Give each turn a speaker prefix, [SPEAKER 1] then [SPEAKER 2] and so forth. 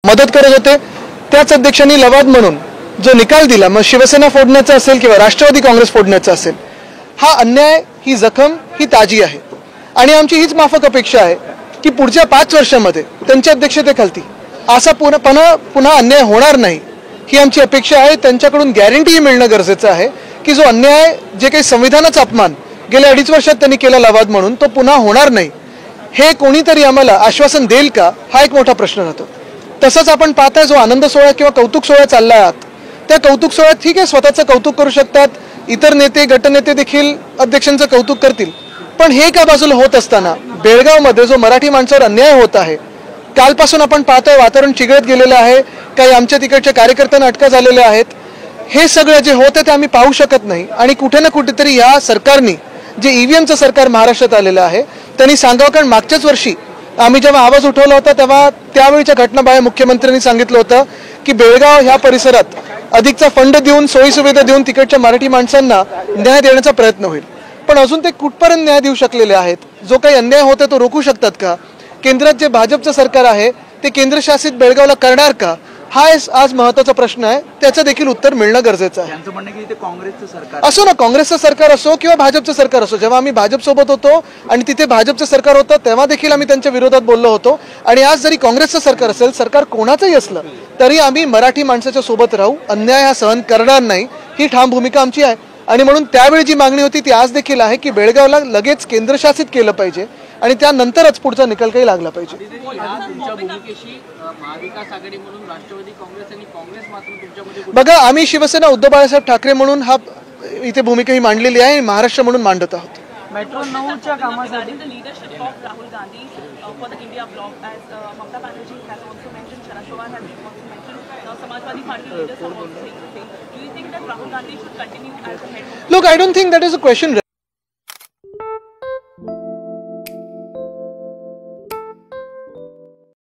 [SPEAKER 1] मदत करत होते। त्याच अध्यक्षांनी लवाद म्हणून जो निकाल दिला, मग शिवसेना फोडण्याचा असेल किंवा राष्ट्रवादी काँग्रेस फोडण्याचा असेल, हा अन्याय, ही जखम ही ताजी आहे आणि आमची हीच माफक अपेक्षा आहे की पुढच्या 5 वर्षांमध्ये त्यांच्या अध्यक्षतेखाली असा पुन्हा अन्याय होणार नाही, ही आमची अपेक्षा आहे। त्यांच्याकडून गॅरंटी मिळणं गरजेचं आहे की जो अन्याय, जे काही संविधानाचा अपमान गेल्या 2.5 वर्षात त्यांनी केला लवाद म्हणून, तो पुन्हा होणार नाही, हे कोणीतरी आम्हाला आश्वासन देईल का, हा एक मोठा प्रश्न राहतो। तसंच आपण पाहताय, जो आनंद सोहळा किंवा कौतुक सोहळा चालला आहे, त्या कौतुक सोहळ्यात ठीक आहे, स्वतःचं कौतुक करू शकतात, इतर नेते गटनेते देखील अध्यक्षांचं कौतुक करतील, पण हे का बाजूला होत असताना बेळगावमध्ये जो मराठी माणसावर अन्याय होत आहे, कालपासून आपण पाहतोय वातावरण चिघळत गेलेलं आहे, काही आमच्या तिकडच्या कार्यकर्त्यांना अटका झालेल्या आहेत, हे सगळं जे होतं ते आम्ही पाहू शकत नाही। आणि कुठे ना कुठेतरी या सरकारने, जे ईव्हीएमचं सरकार महाराष्ट्रात आलेलं आहे, त्यांनी सांगावं, कारण मागच्याच वर्षी आम्ही जेव्हा आवाज उठवला होता तेव्हा त्यावेळीच्या घटनाबाह्य मुख्यमंत्र्यांनी सांगितलं होतं की बेळगाव ह्या परिसरात अधिकचा फंड देऊन, सोयीसुविधा देऊन तिकडच्या मराठी माणसांना न्याय देण्याचा प्रयत्न होईल, पण अजून ते कुठपर्यंत न्याय देऊ शकलेले आहेत? जो काही अन्याय होता तो रोखू शकतात का? केंद्रात जे भाजपचं सरकार आहे ते केंद्रशासित बेळगावला करणार का? हा आज महत्त्वाचा प्रश्न आहे, त्याचं देखील उत्तर मिळणं गरजेचं आहे।
[SPEAKER 2] त्यांचं म्हणणं की ते काँग्रेसचं सरकार
[SPEAKER 1] असो ना, काँग्रेसचं सरकार असो किंवा भाजपचं सरकार असो, जेव्हा आम्ही भाजपसोबत होतो आणि तिथे भाजपचं सरकार होतं तेव्हा देखील आम्ही त्यांच्या विरोधात बोललो होतो, आणि आज जरी काँग्रेसचं सरकार असेल, सरकार कोणाचंही असलं तरी आम्ही मराठी माणसाच्या सोबत राहू, अन्याय हा सहन करणार नाही, ही ठाम भूमिका आमची आहे। आणि म्हणून त्यावेळी जी मागणी होती ती आज देखील आहे की बेळगावला लगेच केंद्रशासित केलं पाहिजे आणि त्यानंतरच पुढचा निकाल काही लागला पाहिजे। बघा, आम्ही शिवसेना उद्धव बाळासाहेब ठाकरे म्हणून हा इथे भूमिका ही मांडलेली आहे, महाराष्ट्र म्हणून मांडत आहोत।
[SPEAKER 2] मेट्रो 9च्या कामासाठी
[SPEAKER 1] Look, I don't think that is a question.